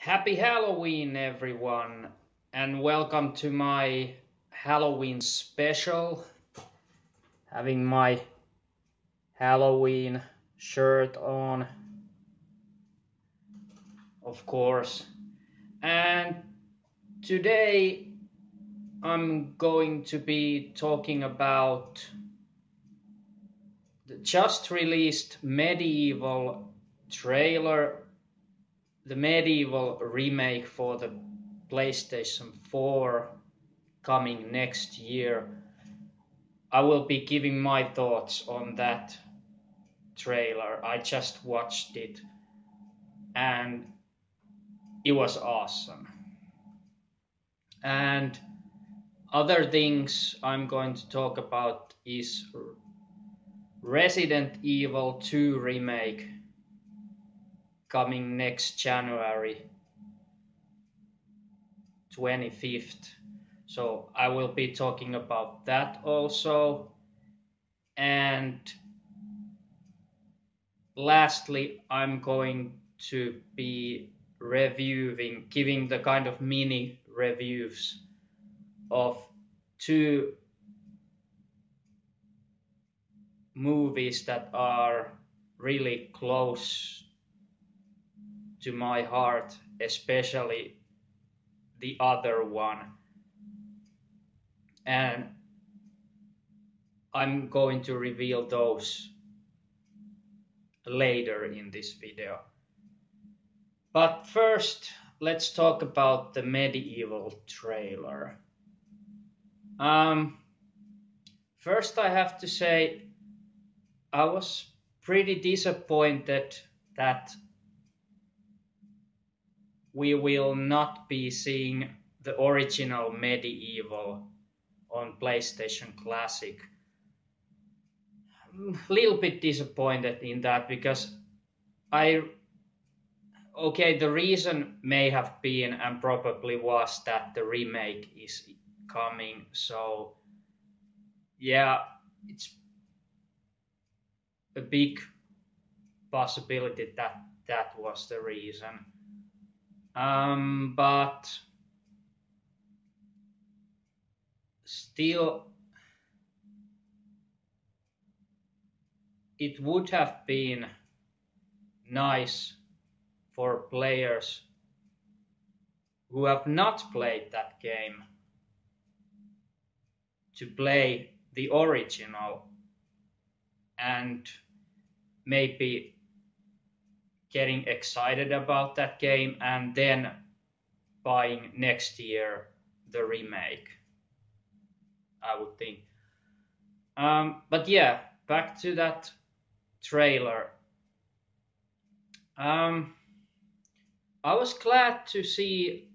Happy Halloween, everyone, and welcome to my Halloween special. Having my Halloween shirt on, of course. And today I'm going to be talking about the just released MediEvil trailer, the MediEvil remake for the PlayStation 4 coming next year. I will be giving my thoughts on that trailer. I just watched it and it was awesome. And other things I'm going to talk about is Resident Evil 2 remake coming next January 25th. So I will be talking about that also. And lastly, I'm going to be giving the kind of mini reviews of two movies that are really close to my heart, especially the other one. And I'm going to reveal those later in this video. But first, let's talk about the MediEvil trailer. First, I have to say, I was pretty disappointed that we will not be seeing the original MediEvil on PlayStation Classic. I'm a little bit disappointed in that because the reason may have been and probably was that the remake is coming. So yeah, it's a big possibility that that was the reason. But still, it would have been nice for players who have not played that game to play the original and maybe getting excited about that game and then buying next year the remake, I would think. But yeah, back to that trailer. I was glad to see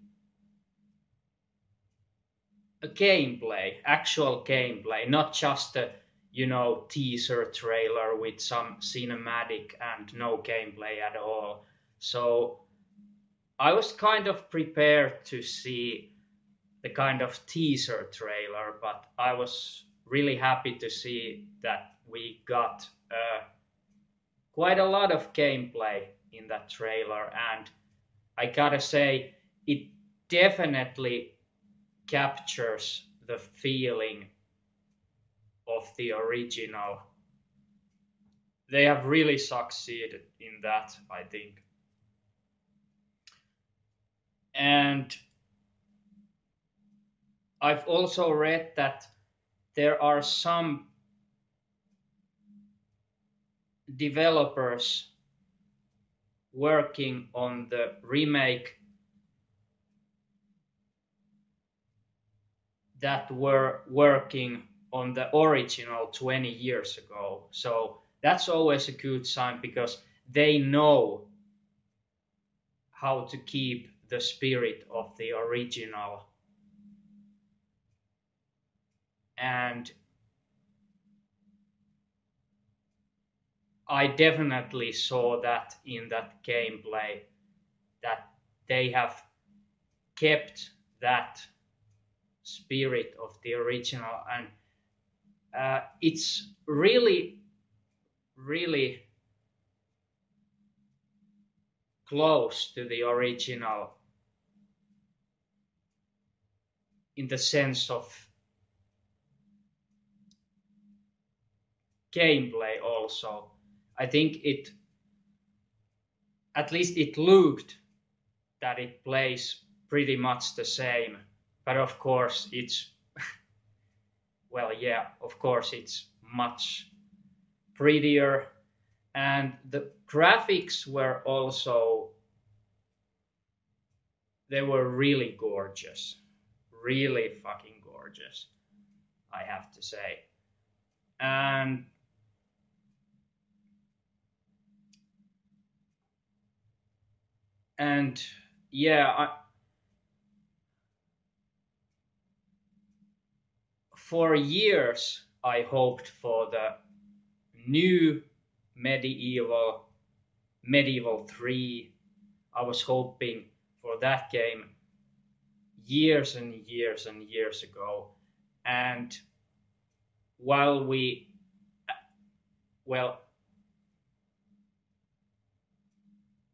a gameplay, actual gameplay, not just a teaser trailer with some cinematic and no gameplay at all. So I was kind of prepared to see the kind of teaser trailer, but I was really happy to see that we got quite a lot of gameplay in that trailer, and I gotta say, it definitely captures the feeling of the original. They have really succeeded in that, I think. And I've also read that there are some developers working on the remake that were working on the original 20 years ago. So that's always a good sign because they know how to keep the spirit of the original. And I definitely saw that in that gameplay, that they have kept that spirit of the original, and it's really close to the original in the sense of gameplay also. I think at least it looked that it plays pretty much the same. But of course it's, well, yeah, of course it's much prettier. And the graphics were also, they were really gorgeous. Really fucking gorgeous, I have to say. And and yeah, for years I hoped for the new MediEvil, MediEvil 3. I was hoping for that game years and years and years ago. And while we, well,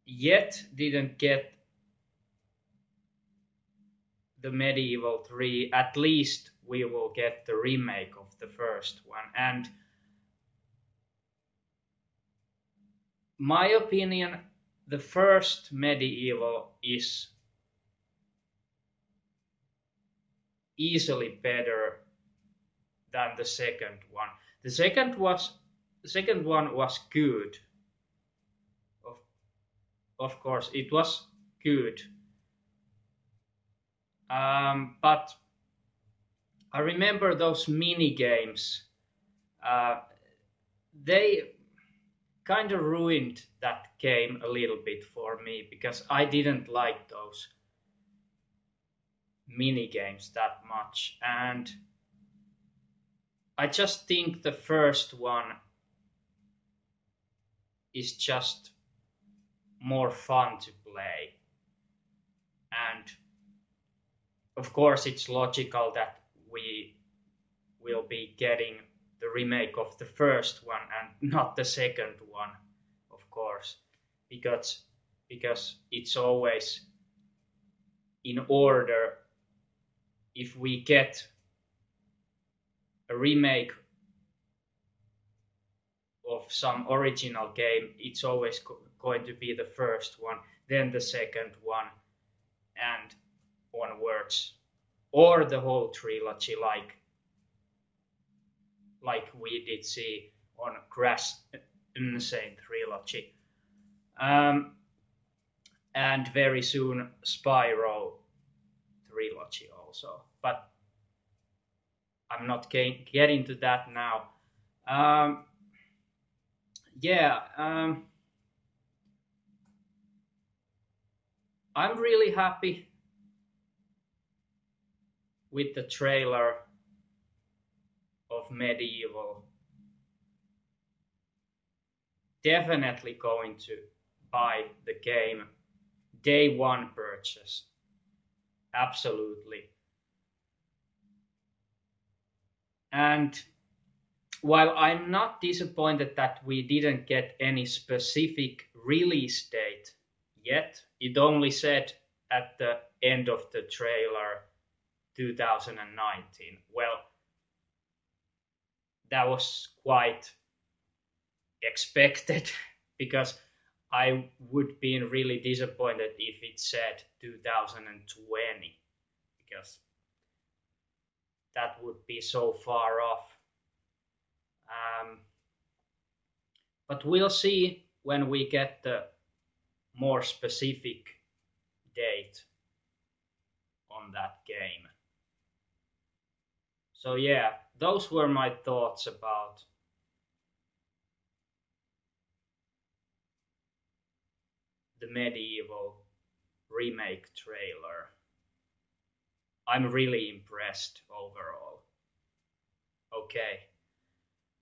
yet didn't get the MediEvil 3, at least we will get the remake of the first one. And my opinion, the first MediEvil is easily better than the second one. The second one was good. Of, of course, it was good. But I remember those mini games. They kind of ruined that game a little bit for me because I didn't like those mini games that much, and I just think the first one is just more fun to play. And of course it's logical that we will be getting the remake of the first one and not the second one, of course, because it's always in order. If we get a remake of some original game, it's always going to be the first one, then the second one, and onwards, or the whole trilogy, like we did see on Crash Insane Trilogy, and very soon Spyro Trilogy also. But I'm not getting to that now. Yeah, I'm really happy with the trailer of MediEvil. Definitely going to buy the game. Day one purchase. Absolutely. And while I'm not disappointed that we didn't get any specific release date yet, it only said at the end of the trailer 2019. Well, that was quite expected because I would be really disappointed if it said 2020 because that would be so far off. But we'll see when we get the more specific date on that game. So yeah, those were my thoughts about the MediEvil remake trailer. I'm really impressed overall. Okay.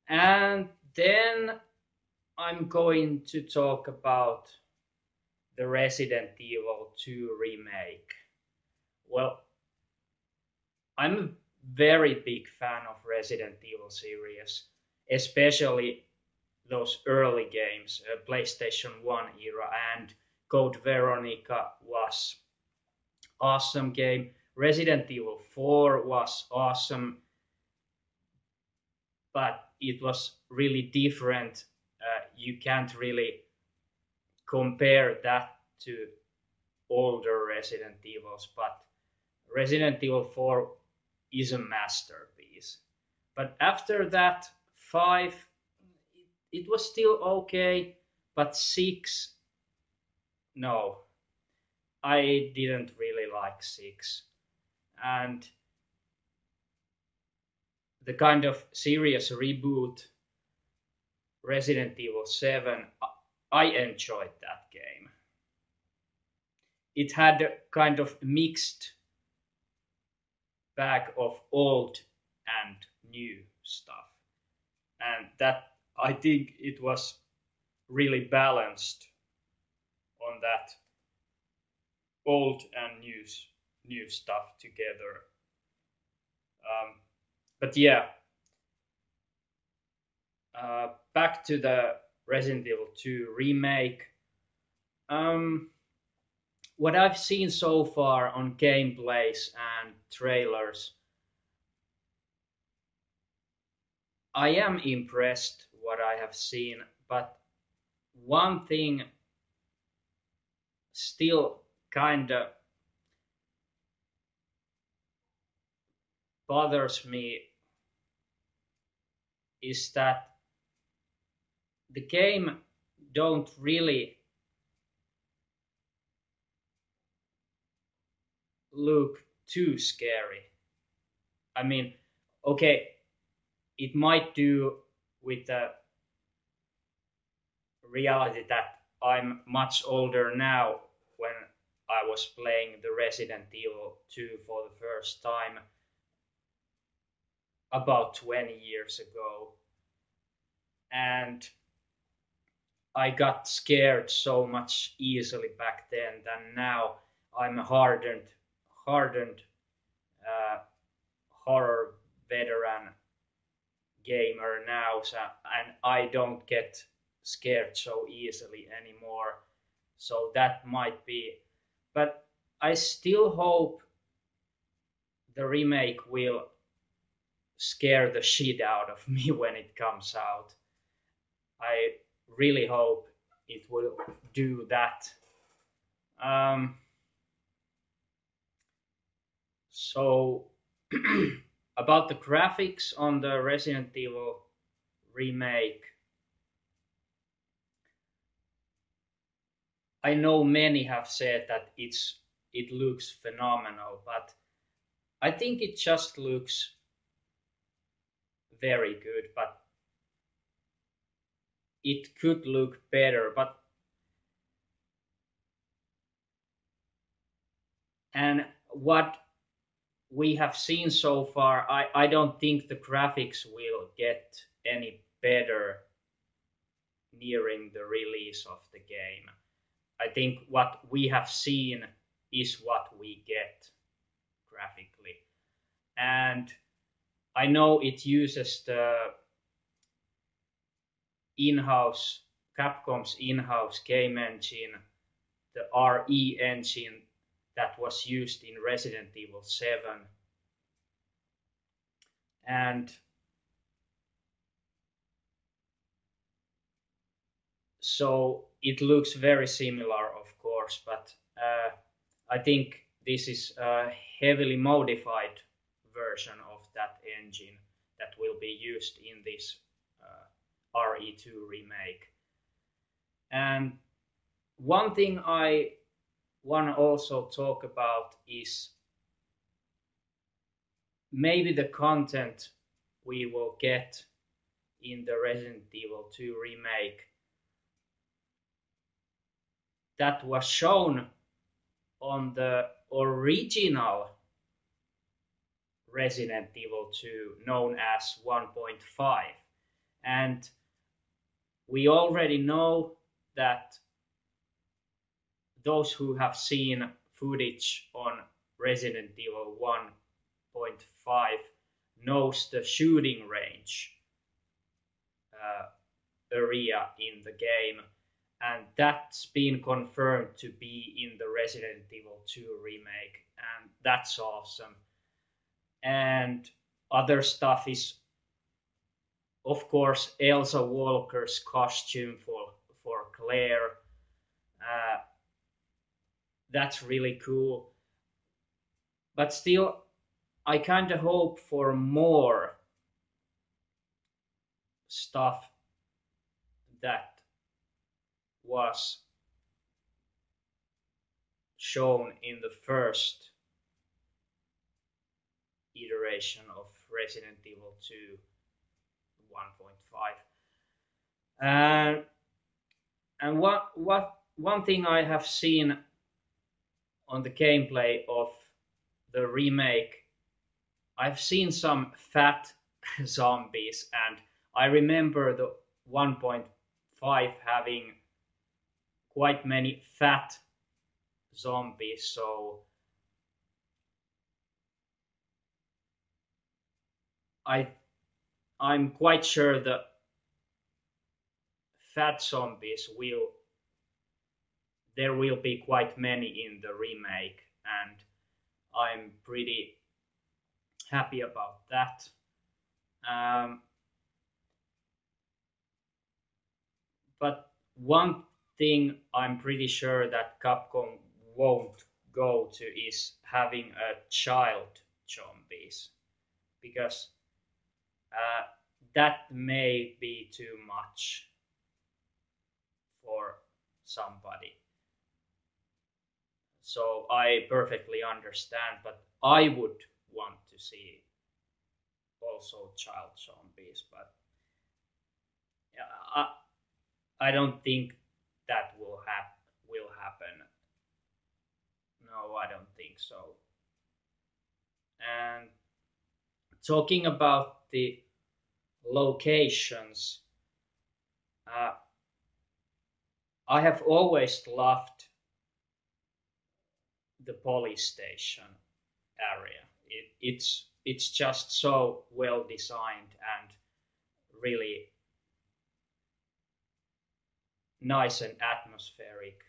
And then I'm going to talk about the Resident Evil 2 remake. Well, I'm a very big fan of Resident Evil series, especially those early games, PlayStation 1 era, and Code Veronica was awesome game. Resident Evil 4 was awesome, but it was really different. You can't really compare that to older Resident Evils, but Resident Evil 4 is a masterpiece. But after that, 5, it was still okay, but 6, no, I didn't really like 6. And the kind of serious reboot, Resident Evil 7, I enjoyed that game. It had a kind of mixed bag of old and new stuff. And that, I think it was really balanced on that old and new stuff together. But yeah, back to the Resident Evil 2 remake. Um, what I've seen so far on gameplays and trailers, I am impressed what I have seen, but one thing still kinda bothers me is that the game don't really look too scary. I mean, okay, it might do with the reality that I'm much older now when I was playing the Resident Evil 2 for the first time about 20 years ago. And I got scared so much easily back then than now. I'm a hardened uh, horror veteran gamer now, so, and I don't get scared so easily anymore. So that might be, but I still hope the remake will scare the shit out of me when it comes out. I really hope it will do that. Um, so about the graphics on the Resident Evil remake, I know many have said that it looks phenomenal, but I think it just looks very good, but it could look better. But and what we have seen so far, I don't think the graphics will get any better nearing the release of the game. I think what we have seen is what we get graphically. And I know it uses the in-house, Capcom's in-house game engine, the RE engine that was used in Resident Evil 7. And so it looks very similar, of course, but I think this is a heavily modified version of that engine that will be used in this RE2 remake. And one thing I want to also talk about is maybe the content we will get in the Resident Evil 2 remake that was shown on the original Resident Evil 2 known as 1.5. And we already know that those who have seen footage on Resident Evil 1.5 knows the shooting range area in the game. and that's been confirmed to be in the Resident Evil 2 remake, and that's awesome. And other stuff is, of course, Elsa Walker's costume for Claire. Uh, that's really cool. But still, I kind of hope for more stuff that was shown in the first iteration of Resident Evil 2 1.5. And one thing I have seen on the gameplay of the remake, I've seen some fat zombies, and I remember the 1.5 having quite many fat zombies, so I I'm quite sure the fat zombies will there will be quite many in the remake, and I'm pretty happy about that. Um, but one thing I'm pretty sure that Capcom won't go to is having a child zombies, because uh, that may be too much for somebody. So I perfectly understand, but I would want to see also child zombies, but yeah, I don't think that will happen. No, I don't think so. And talking about the locations, uh, I have always loved the police station area. It's just so well designed and really nice and atmospheric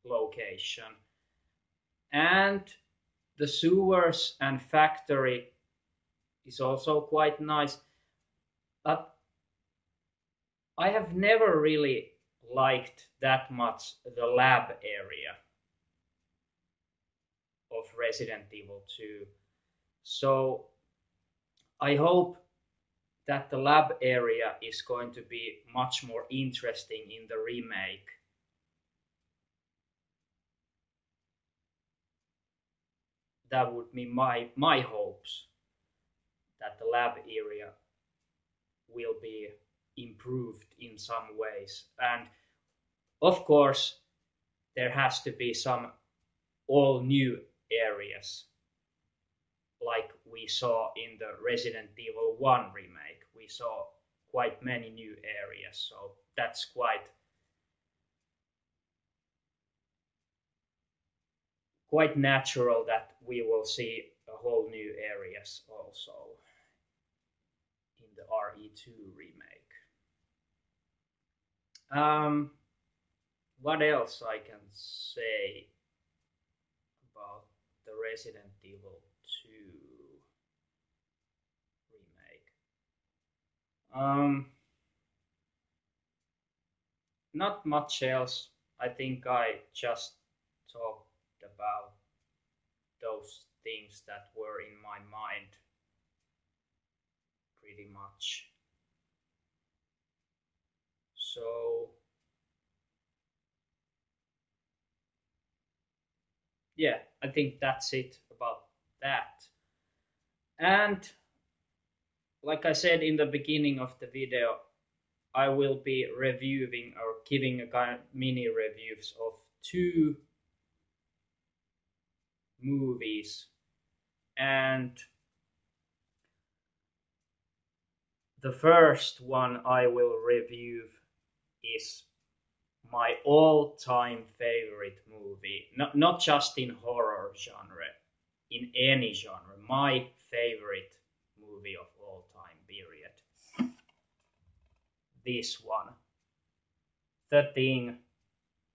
location. And the sewers and factory is also quite nice. But I have never really liked that much the lab area of Resident Evil 2. So I hope that the lab area is going to be much more interesting in the remake. That would be my hopes, that the lab area will be improved in some ways. And of course, there has to be some all new areas like we saw in the Resident Evil 1 remake. We saw quite many new areas, so that's quite natural that we will see a whole new areas also in the RE2 remake. Um, what else I can say about the Resident Evil 2 remake? Not much else. I think I just talked about those things that were in my mind pretty much. So, yeah, I think that's it about that. And like I said in the beginning of the video, I will be reviewing or giving a kind of mini reviews of two movies. And the first one I will review is my all-time favorite movie. Not just in horror genre, in any genre. My favorite movie of all time, period. This one. The Thing,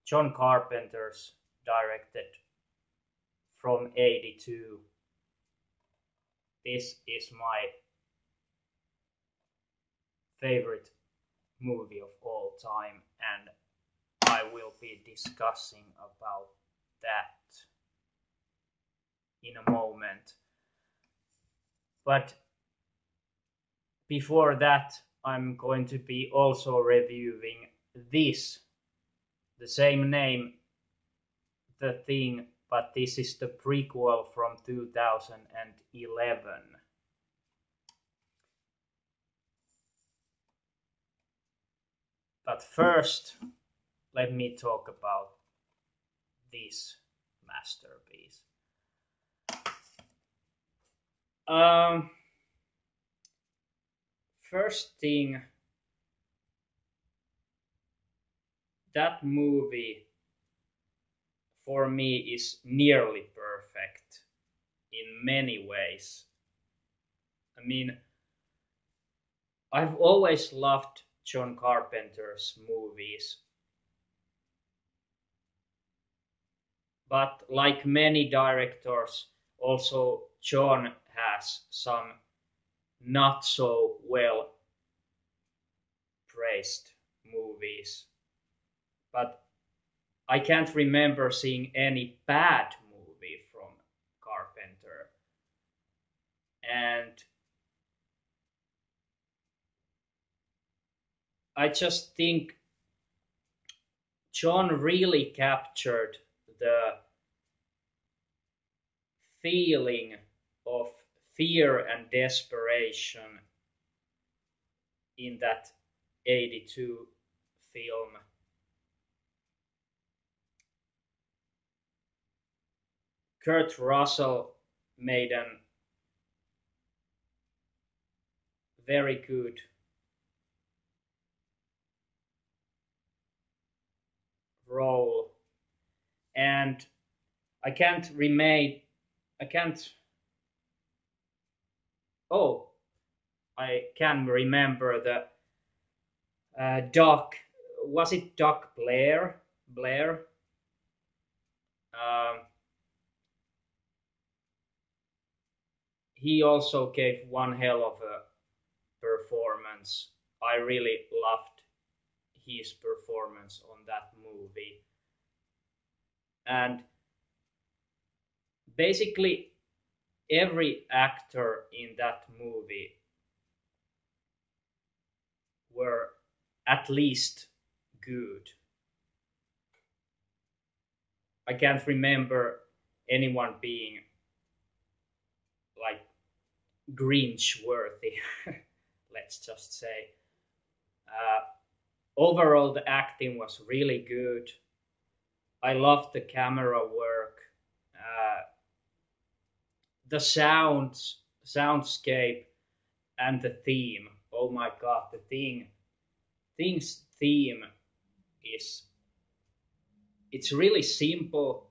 John Carpenter's directed from 82. This is my favorite movie of all time, and I will be discussing about that in a moment. But before that, I'm going to be also reviewing this, the same name, The Thing, but this is the prequel from 2011. But first, let me talk about this masterpiece. Um, First thing, that movie for me is nearly perfect in many ways. I mean, I've always loved John Carpenter's movies, but like many directors, also John has some not so well praised movies. But I can't remember seeing any bad movie from Carpenter. And I just think John really captured the feeling of fear and desperation in that 82 film. Kurt Russell made a very good role, and I can't remain. I can't. Oh, I can remember the Doc. Was it Doc Blair? Blair. Um, he also gave one hell of a performance. I really loved his performance on that movie. And basically, every actor in that movie were at least good. I can't remember anyone being like Grinch worthy, let's just say. Uh, Overall, the acting was really good. I loved the camera work, the soundscape, and the theme. Oh my god, thing's theme is it's really simple,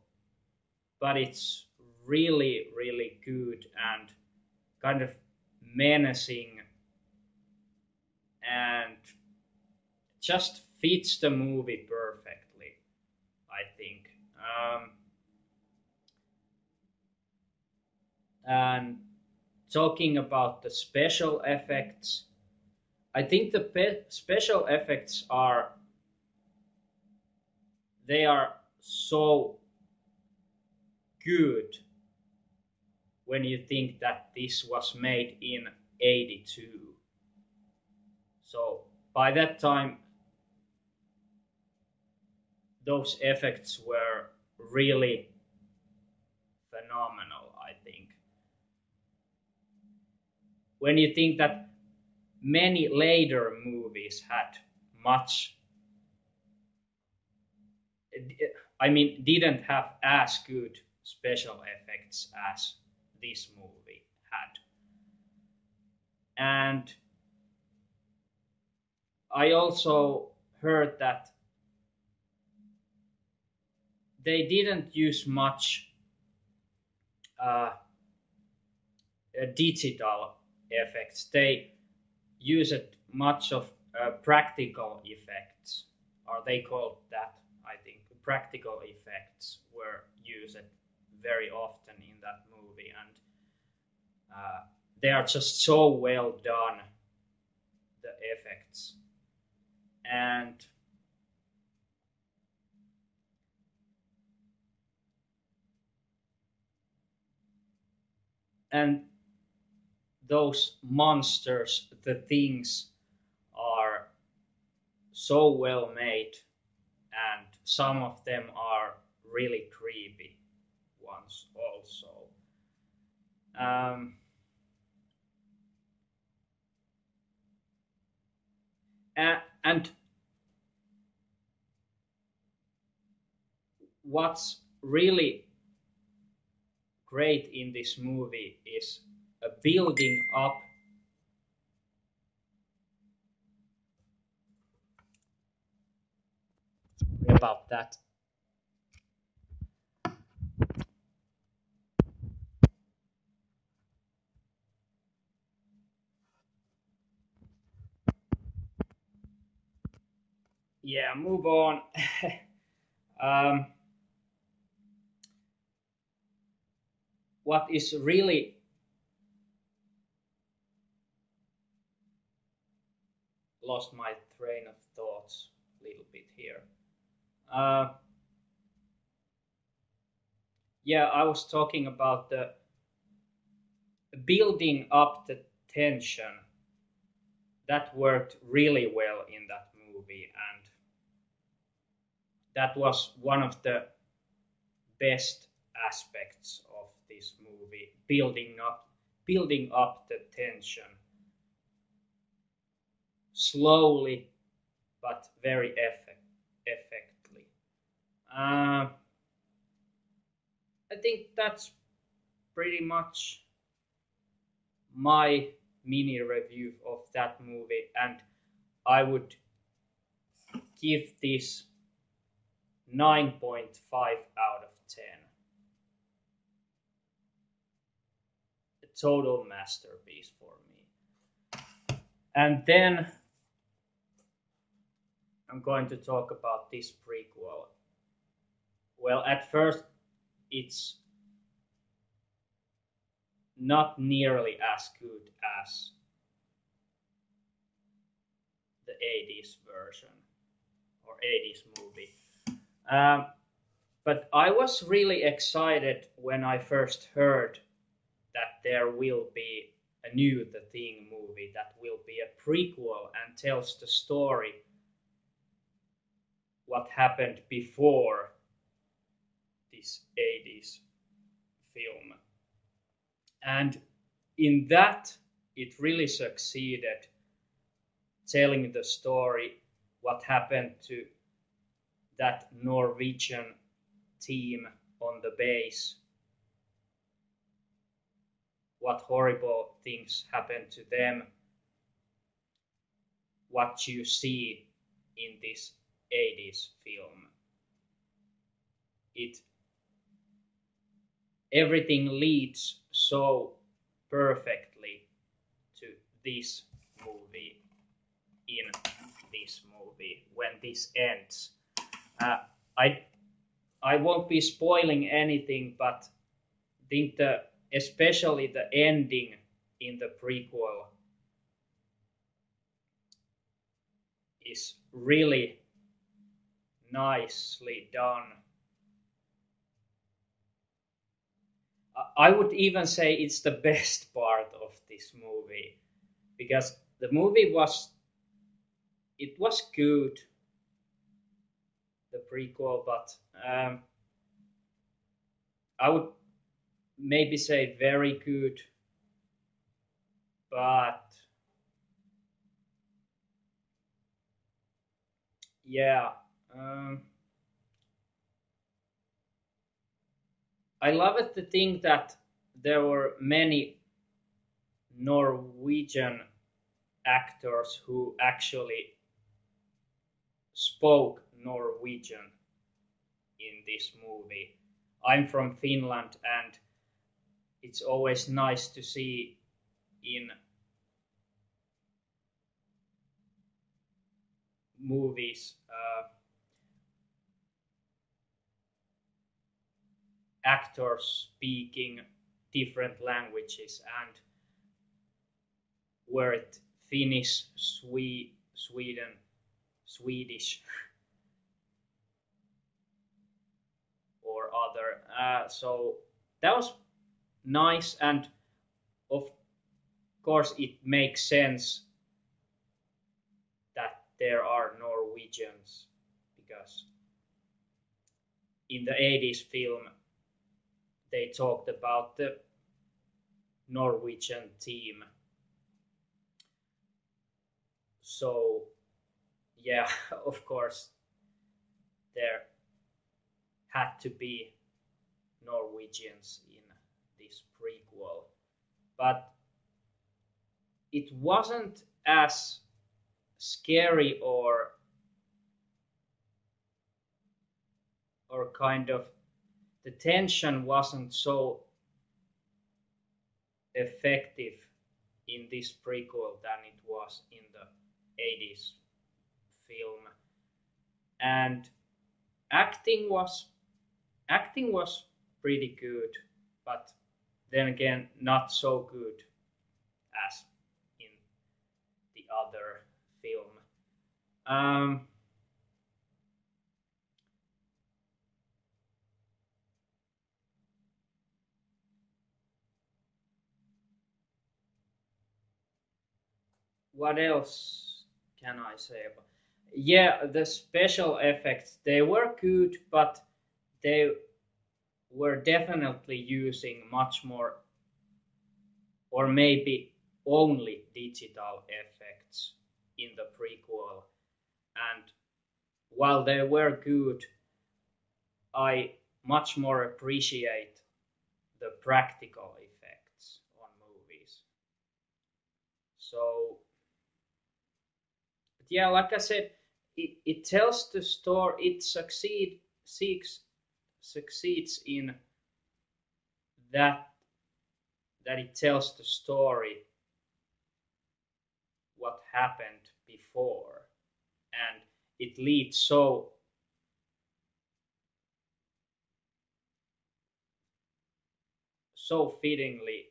but it's really really good and kind of menacing and just fits the movie perfectly, I think. And talking about the special effects, I think the special effects they are so good when you think that this was made in 82. So by that time, those effects were really phenomenal, I think. When you think that many later movies had much, I mean, didn't have as good special effects as this movie had. And I also heard that they didn't use much uh, digital effects. They used much of practical effects. or they called that, I think, practical effects were used very often in that movie, and they are just so well done, the effects. And and those monsters, the things are so well made, and some of them are really creepy ones also. Um, and what's really great in this movie is a building up about that. Yeah, move on. um, what is really lost my train of thoughts a little bit here. Uh, yeah, I was talking about the building up the tension that worked really well in that movie, and that was one of the best aspects of this movie, building up the tension slowly but very effectively. uh, I think that's pretty much my mini review of that movie, and I would give this 9.5 out of 10. A total masterpiece for me. And then I'm going to talk about this prequel. Well, at first, it's not nearly as good as the 80s version or 80s movie. Um, but I was really excited when I first heard that there will be a new The Thing movie that will be a prequel and tells the story what happened before this 80s film. And in that, it really succeeded telling the story what happened to that Norwegian team on the base, what horrible things happened to them, what you see in this 80s film. It everything leads so perfectly to this movie, in this movie when this ends. uh, I I won't be spoiling anything, but think especially the ending in the prequel is really nicely done. I would even say it's the best part of this movie, because the movie was good, the prequel, but I would maybe say very good, but yeah, um, I love it to think that there were many Norwegian actors who actually spoke Norwegian in this movie. I'm from Finland, and it's always nice to see in movies, actors speaking different languages, and were it Finnish, Sweden, Swedish, or other. So that was nice, and of course it makes sense that there are Norwegians because in the 80s film they talked about the Norwegian team. So yeah, of course there had to be Norwegians in this prequel, but it wasn't as scary or kind of the tension wasn't so effective in this prequel than it was in the 80s film. And acting was acting was pretty good, but then again not so good as in the other film. um, what else can I say about? Yeah, the special effects they were good, but they were definitely using much more, or maybe only digital effects in the prequel. And while they were good, I much more appreciate the practical effects on movies. So, but yeah, like I said, it tells the story. It succeeds in that it tells the story what happened before, and it leads so fittingly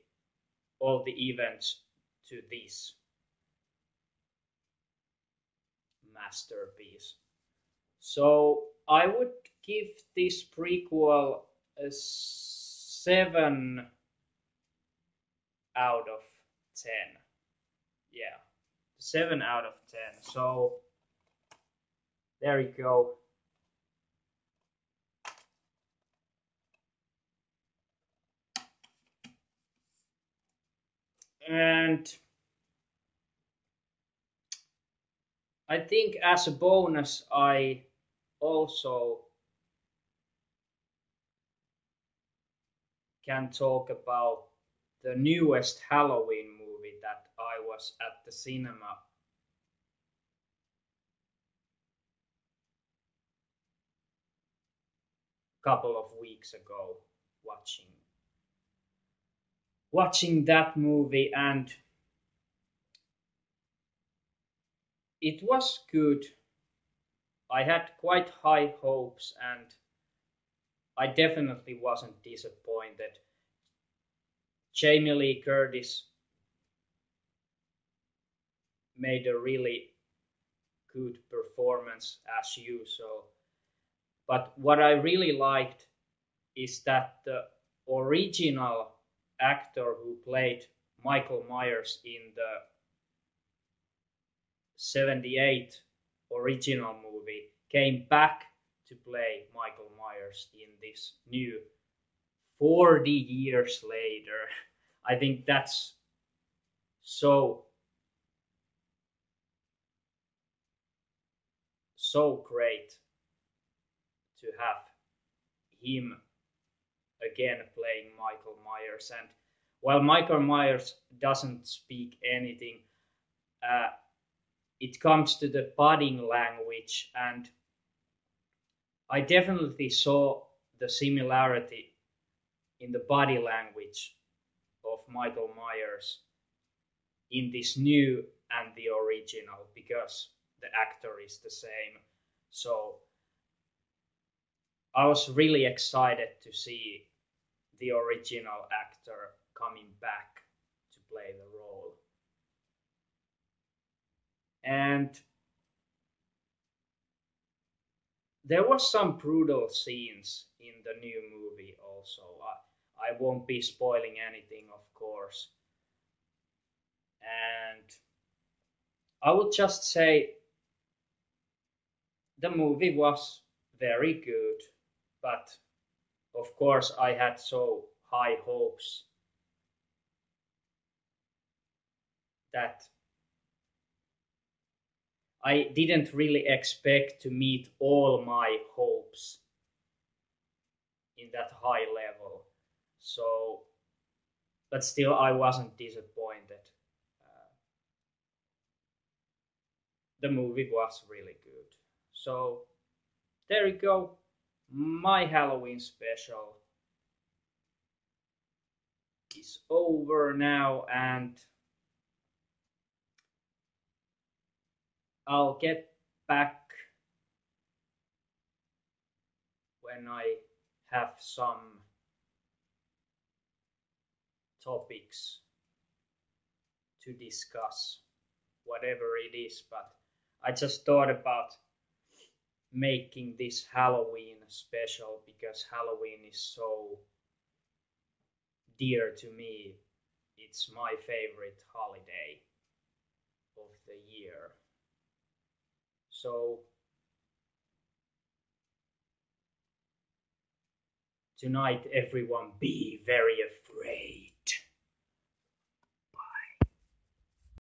all the events to this masterpiece. So I would give this prequel a 7 out of 10. Yeah, 7 out of 10. So there you go. And I think as a bonus, I also can talk about the newest Halloween movie that I was at the cinema a couple of weeks ago watching that movie, and it was good. I had quite high hopes, and I definitely wasn't disappointed. Jamie Lee Curtis made a really good performance as usual. But what I really liked is that the original actor who played Michael Myers in the 78 original movie came back to play Michael Myers in this new 40 years later. I think that's so so great to have him again playing Michael Myers. And while Michael Myers doesn't speak anything, uh, it comes to the body language, and I definitely saw the similarity in the body language of Michael Myers in this new and the original, because the actor is the same. So I was really excited to see the original actor coming back to play the role. And there was some brutal scenes in the new movie also. I won't be spoiling anything, of course. And I would just say the movie was very good, but of course I had so high hopes that I didn't really expect to meet all my hopes in that high level. So, but still, I wasn't disappointed. Uh, the movie was really good. So, there you go. My Halloween special is over now, and I'll get back when I have some topics to discuss, whatever it is. But I just thought about making this Halloween special because Halloween is so dear to me. It's my favorite holiday of the year. So tonight, everyone be very afraid.